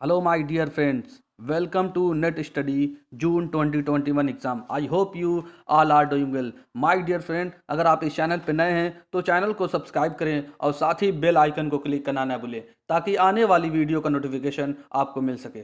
Hello, my dear friends. Welcome to Net Study June 2021 exam. I hope you all are doing well. My dear friend, अगर आप इस channel पर नए हैं तो चैनल को सब्सक्राइब करें और साथ ही बेल आइकन को क्लिक करना ना भूलें ताकि आने वाली वीडियो का नोटिफिकेशन आपको मिल सके.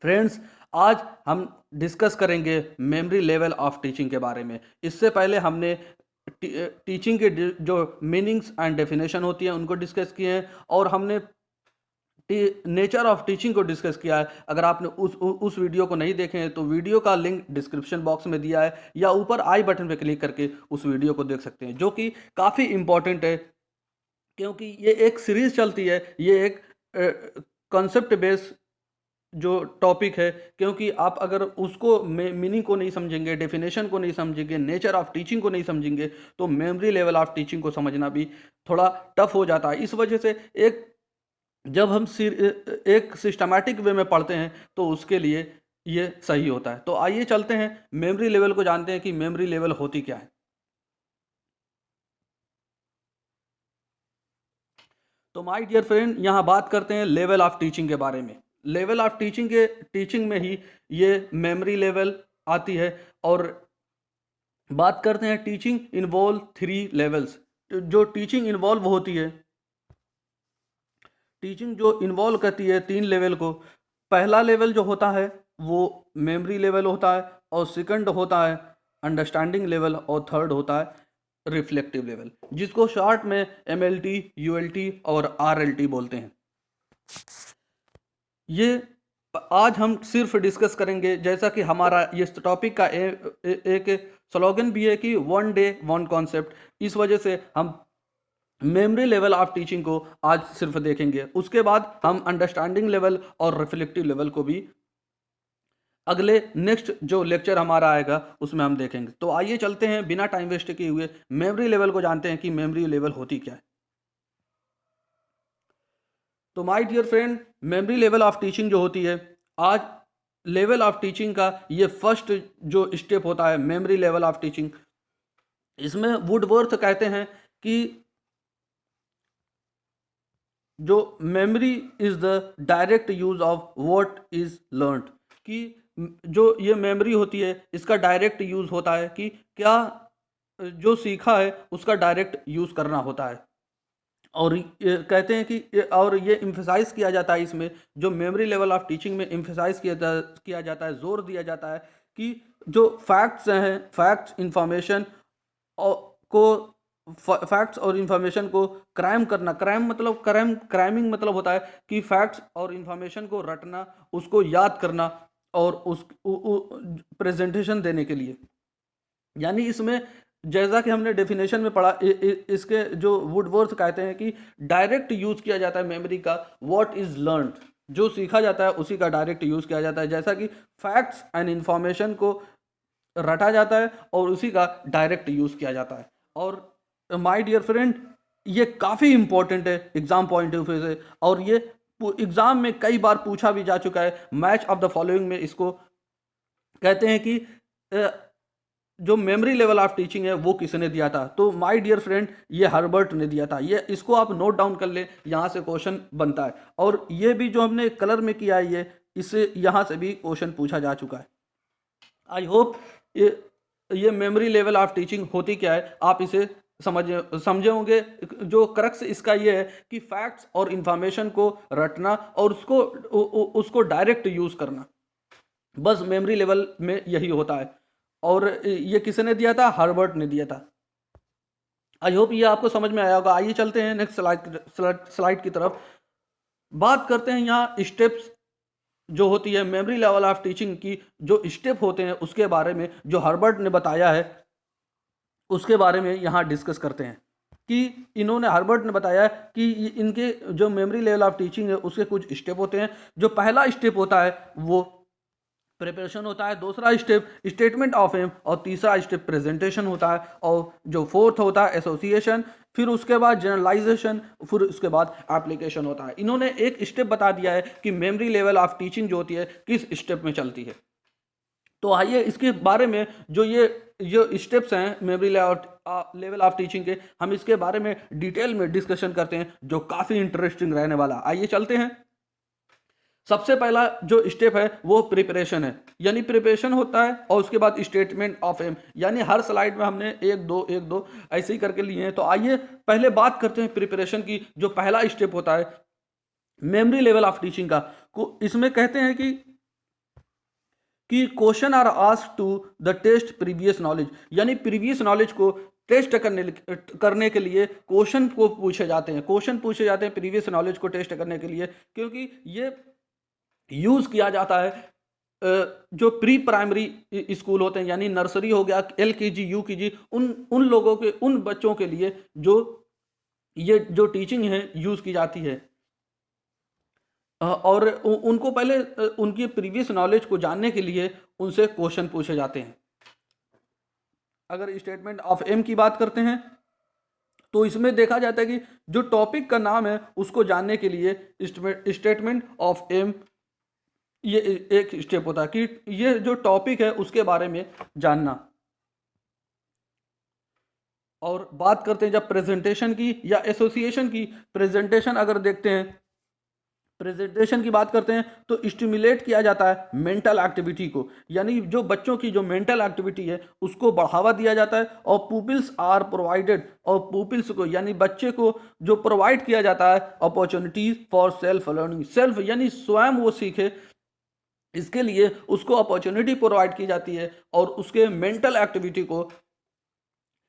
फ्रेंड्स, आज हम डिस्कस करेंगे मेमोरी लेवल ऑफ टीचिंग के बारे में. इससे पहले हमने टीचिंग के जो मीनिंग्स एंड डेफिनेशन होती है उनको डिस्कस किए हैं और हमने नेचर ऑफ टीचिंग को डिस्कस किया है. अगर आपने उस वीडियो को नहीं देखे हैं तो वीडियो का लिंक डिस्क्रिप्शन बॉक्स में दिया है या ऊपर आई बटन पे क्लिक करके उस वीडियो को देख सकते हैं, जो कि काफ़ी इम्पॉर्टेंट है क्योंकि ये एक सीरीज चलती है. ये एक कॉन्सेप्ट बेस्ड जो टॉपिक है, क्योंकि आप अगर उसको मीनिंग को नहीं समझेंगे, डेफिनेशन को नहीं समझेंगे, नेचर ऑफ टीचिंग को नहीं समझेंगे तो मेमोरी लेवल ऑफ टीचिंग को समझना भी थोड़ा टफ हो जाता है. इस वजह से जब हम एक सिस्टमैटिक वे में पढ़ते हैं तो उसके लिए ये सही होता है. तो आइए चलते हैं मेमोरी लेवल को जानते हैं कि मेमोरी लेवल होती क्या है. तो माय डियर फ्रेंड, यहाँ बात करते हैं लेवल ऑफ टीचिंग के बारे में. लेवल ऑफ टीचिंग में ही ये मेमोरी लेवल आती है. और बात करते हैं टीचिंग इन्वॉल्व 3 लेवल्स. जो टीचिंग इन्वॉल्व होती है, टीचिंग जो इन्वॉल्व करती है 3 लेवल को. पहला लेवल जो होता है वो मेमोरी लेवल होता है, और सेकंड होता है अंडरस्टैंडिंग लेवल, और थर्ड होता है रिफ्लेक्टिव लेवल, जिसको शॉर्ट में MLT, ULT और RLT बोलते हैं. ये आज हम सिर्फ डिस्कस करेंगे, जैसा कि हमारा ये टॉपिक का एक स्लोगन भी है कि 1 डे 1 कॉन्सेप्ट. इस वजह से हम मेमोरी लेवल ऑफ टीचिंग को आज सिर्फ देखेंगे. उसके बाद हम अंडरस्टैंडिंग लेवल और रिफ्लेक्टिव लेवल को भी अगले नेक्स्ट जो लेक्चर हमारा आएगा उसमें हम देखेंगे. तो आइए चलते हैं बिना टाइम वेस्ट किए हुए मेमोरी लेवल को जानते हैं कि मेमोरी लेवल होती क्या है. तो my dear friend, memory level of teaching जो होती है, आज लेवल ऑफ टीचिंग का ये फर्स्ट जो स्टेप होता है मेमोरी लेवल ऑफ टीचिंग. इसमें वुडवर्थ कहते हैं कि जो memory is the direct use of what is learned. कि जो ये मेमोरी होती है इसका डायरेक्ट यूज होता है कि क्या जो सीखा है उसका डायरेक्ट यूज करना होता है. और ये कहते हैं कि और ये इम्फेसाइज किया जाता है, इसमें जो मेमोरी लेवल ऑफ टीचिंग में इम्फेसाइज किया जाता है, जोर दिया जाता है कि जो फैक्ट्स हैं, फैक्ट्स इंफॉर्मेशन को फैक्ट्स और इंफॉर्मेशन को क्राइम करना. क्राइमिंग मतलब होता है कि फैक्ट्स और इंफॉर्मेशन को रटना, उसको याद करना और उस प्रेजेंटेशन देने के लिए. यानी इसमें जैसा कि हमने डेफिनेशन में पढ़ा, इसके जो वुडवर्थ कहते हैं कि डायरेक्ट यूज किया जाता है मेमोरी का व्हाट इज लर्नड. जो सीखा जाता है उसी का डायरेक्ट यूज किया जाता है, जैसा कि फैक्ट्स एंड इंफॉर्मेशन को रटा जाता है और उसी का डायरेक्ट यूज किया जाता है. और माय डियर फ्रेंड, ये काफ़ी इंपॉर्टेंट है एग्जाम पॉइंट ऑफ व्यू से, और ये एग्जाम में कई बार पूछा भी जा चुका है. मैच ऑफ द फॉलोइंग में इसको कहते हैं कि जो मेमोरी लेवल ऑफ टीचिंग है वो किसने दिया था. तो माय डियर फ्रेंड, ये हर्बर्ट ने दिया था. ये इसको आप नोट डाउन कर ले, यहाँ से क्वेश्चन बनता है. और ये भी जो हमने कलर में किया है, ये इससे यहाँ से भी क्वेश्चन पूछा जा चुका है. आई होप ये मेमोरी लेवल ऑफ टीचिंग होती क्या है आप इसे समझे होंगे. जो क्रक्स इसका ये है कि फैक्ट्स और इंफॉर्मेशन को रटना और उसको डायरेक्ट यूज करना, बस मेमोरी लेवल में यही होता है. और ये किसने दिया था? हर्बर्ट ने दिया था. आई होप ये आपको समझ में आया होगा. आइए चलते हैं नेक्स्ट स्लाइड की तरफ. बात करते हैं यहाँ स्टेप्स जो होती है मेमोरी लेवल ऑफ टीचिंग की, जो स्टेप होते हैं उसके बारे में जो हर्बर्ट ने बताया है उसके बारे में यहाँ डिस्कस करते हैं. कि इन्होंने हर्बर्ट ने बताया कि इनके जो मेमोरी लेवल ऑफ टीचिंग है उसके कुछ स्टेप होते हैं. जो पहला स्टेप होता है वो प्रिपरेशन होता है, दूसरा स्टेप स्टेटमेंट ऑफ एम, और तीसरा स्टेप प्रेजेंटेशन होता है, और जो फोर्थ होता है एसोसिएशन, फिर उसके बाद जनरलाइजेशन, फिर उसके बाद एप्लीकेशन होता है. इन्होंने एक स्टेप बता दिया है कि मेमोरी लेवल ऑफ टीचिंग जो होती है किस स्टेप में चलती है. तो आइए इसके बारे में जो स्टेप्स हैं मेमोरी लेवल ऑफ टीचिंग के, हम इसके बारे में डिटेल में डिस्कशन करते हैं जो काफ़ी इंटरेस्टिंग रहने वाला. आइए चलते हैं. सबसे पहला जो स्टेप है वो प्रिपरेशन है, यानी प्रिपरेशन होता है और उसके बाद स्टेटमेंट ऑफ एम, यानी हर स्लाइड में हमने एक दो ऐसे ही करके लिए हैं। तो आइए पहले बात करते हैं प्रिपरेशन की। जो पहला स्टेप होता है मेमोरी लेवल ऑफ टीचिंग का, इसमें कहते हैं कि question are asked to the test previous knowledge, यानी प्रीवियस नॉलेज को टेस्ट करने के लिए क्वेश्चन को पूछे जाते हैं, क्वेश्चन पूछे जाते हैं प्रीवियस नॉलेज को टेस्ट करने के लिए, क्योंकि ये यूज किया जाता है जो प्री प्राइमरी स्कूल होते हैं, यानी नर्सरी हो गया, LKG UKG, उन लोगों के, उन बच्चों के लिए जो ये जो टीचिंग है यूज की जाती है। और उनको पहले उनकी प्रीवियस नॉलेज को जानने के लिए उनसे क्वेश्चन पूछे जाते हैं। अगर स्टेटमेंट ऑफ एम की बात करते हैं तो इसमें देखा जाता है कि जो टॉपिक का नाम है उसको जानने के लिए स्टेटमेंट ऑफ एम ये एक स्टेप होता है कि ये जो टॉपिक है उसके बारे में जानना। और बात करते हैं जब प्रेजेंटेशन की या एसोसिएशन की, प्रेजेंटेशन अगर देखते हैं, प्रेजेंटेशन की बात करते हैं तो स्टिमुलेट किया जाता है मेंटल एक्टिविटी को, यानी जो बच्चों की जो मेंटल एक्टिविटी है उसको बढ़ावा दिया जाता है। और पुपिल्स आर प्रोवाइडेड, और पुपिल्स को यानी बच्चे को जो प्रोवाइड किया जाता है opportunities for self learning, self यानी स्वयं वो सीखे, इसके लिए उसको अपॉर्चुनिटी प्रोवाइड की जाती है और उसके मेंटल एक्टिविटी को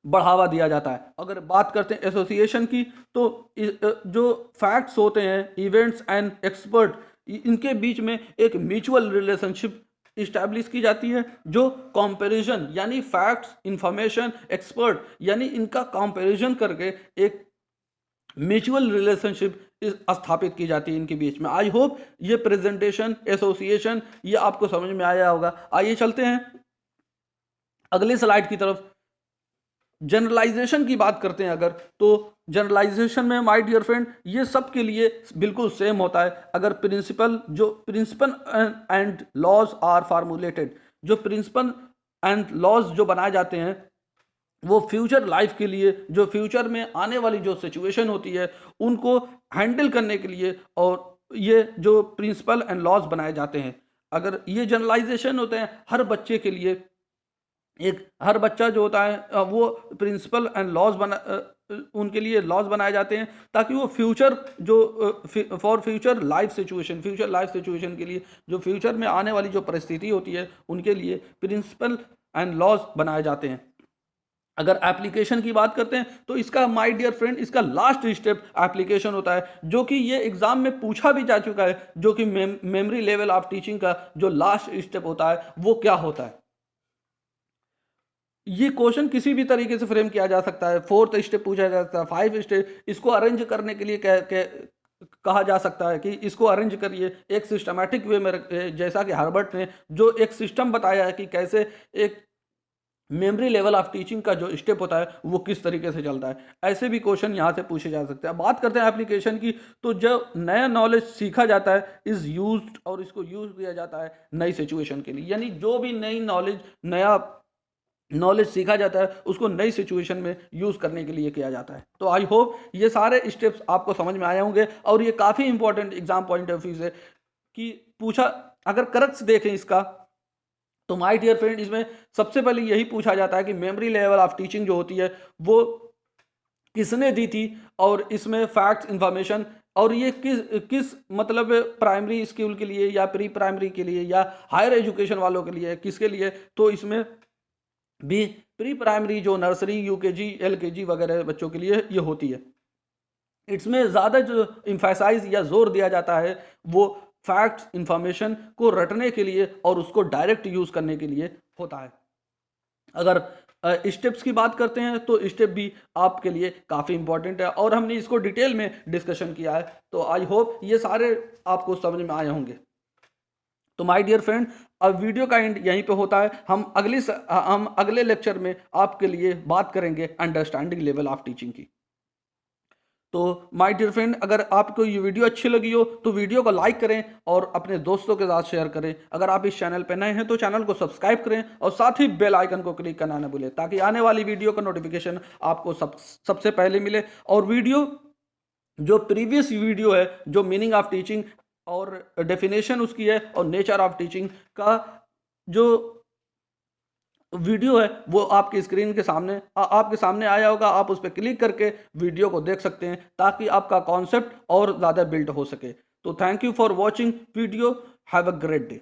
बढ़ावा दिया जाता है। अगर बात करते हैं एसोसिएशन की तो जो फैक्ट्स होते हैं, इवेंट्स एंड एक्सपर्ट, इनके बीच में एक म्यूचुअल रिलेशनशिप इस्टेब्लिश की जाती है, जो कंपैरिजन यानी फैक्ट्स, इंफॉर्मेशन, एक्सपर्ट, यानी इनका कंपैरिजन करके एक म्यूचुअल रिलेशनशिप स्थापित की जाती है इनके बीच में। आई होप ये प्रेजेंटेशन, एसोसिएशन ये आपको समझ में आया होगा। आइए चलते हैं अगले स्लाइड की तरफ। जनरलाइजेशन की बात करते हैं अगर, तो जनरलाइजेशन में माय डियर फ्रेंड ये सब के लिए बिल्कुल सेम होता है। अगर principle and laws are formulated, जो प्रिंसिपल एंड लॉज जो बनाए जाते हैं वो फ्यूचर लाइफ के लिए, जो फ्यूचर में आने वाली जो सिचुएशन होती है उनको हैंडल करने के लिए, और ये जो प्रिंसिपल एंड लॉज बनाए जाते हैं, अगर ये जनरलाइजेशन होते हैं हर बच्चे के लिए, हर बच्चा जो होता है वो प्रिंसिपल एंड लॉज उनके लिए लॉज बनाए जाते हैं ताकि वो फ्यूचर जो फॉर फ्यूचर लाइफ सिचुएशन के लिए, जो फ्यूचर में आने वाली जो परिस्थिति होती है उनके लिए प्रिंसिपल एंड लॉज बनाए जाते हैं। अगर एप्लीकेशन की बात करते हैं तो इसका माय डियर फ्रेंड इसका लास्ट स्टेप एप्लीकेशन होता है, जो कि ये एग्जाम में पूछा भी जा चुका है, जो कि मेमोरी लेवल ऑफ टीचिंग का जो लास्ट स्टेप होता है वो क्या होता है। ये क्वेश्चन किसी भी तरीके से फ्रेम किया जा सकता है, 4th स्टेप पूछा जा सकता है, 5 स्टेप, इसको अरेंज करने के लिए कहा जा सकता है कि इसको अरेंज करिए एक सिस्टमैटिक वे में, जैसा कि हार्वर्ड ने जो एक सिस्टम बताया है कि कैसे एक मेमोरी लेवल ऑफ टीचिंग का जो स्टेप होता है वो किस तरीके से चलता है। ऐसे भी क्वेश्चन यहाँ से पूछे जा सकते हैं। बात करते हैं एप्लीकेशन की, तो जब नया नॉलेज सीखा जाता है इज यूज्ड, और इसको यूज किया जाता है नई सिचुएशन के लिए, यानी जो भी नई नॉलेज, नया नॉलेज सीखा जाता है उसको नई सिचुएशन में यूज करने के लिए किया जाता है। तो आई होप ये सारे स्टेप्स आपको समझ में आए होंगे, और ये काफ़ी important exam point of view से कि पूछा, अगर करेक्ट देखें इसका तो माय डियर फ्रेंड इसमें सबसे पहले यही पूछा जाता है कि मेमोरी लेवल ऑफ टीचिंग जो होती है वो किसने दी थी, और इसमें फैक्ट्स, इंफॉर्मेशन, और ये किस मतलब प्राइमरी स्कूल के लिए या प्री प्राइमरी के लिए या हायर एजुकेशन वालों के लिए, किसके लिए, तो इसमें भी प्री प्राइमरी जो नर्सरी, UKG, LKG वगैरह बच्चों के लिए ये होती है। इसमें ज़्यादा जो इम्फेसाइज या जोर दिया जाता है वो फैक्ट्स, इंफॉर्मेशन को रटने के लिए और उसको डायरेक्ट यूज़ करने के लिए होता है। अगर स्टेप्स की बात करते हैं तो स्टेप भी आपके लिए काफ़ी इंपॉर्टेंट है और हमने इसको डिटेल में डिस्कशन किया है, तो आई होप ये सारे आपको समझ में आए होंगे। तो माय डियर फ्रेंड अब वीडियो का एंड यहीं पे होता है। हम अगले लेक्चर में आपके लिए बात करेंगे अंडरस्टैंडिंग लेवल ऑफ टीचिंग की। तो माय डियर फ्रेंड अगर आपको ये वीडियो अच्छी लगी हो तो वीडियो को लाइक करें और अपने दोस्तों के साथ शेयर करें। अगर आप इस चैनल पर नए हैं तो चैनल को सब्सक्राइब करें और साथ ही बेल आइकन को क्लिक करना ना भूलें ताकि आने वाली वीडियो का नोटिफिकेशन आपको सबसे पहले मिले। और वीडियो जो प्रीवियस वीडियो है जो मीनिंग ऑफ टीचिंग और डेफिनेशन उसकी है और नेचर ऑफ टीचिंग का जो वीडियो है वो आपकी स्क्रीन के सामने आपके सामने आया होगा। आप उस पर क्लिक करके वीडियो को देख सकते हैं ताकि आपका कॉन्सेप्ट और ज़्यादा बिल्ड हो सके। तो thank you for watching video. Have a great day.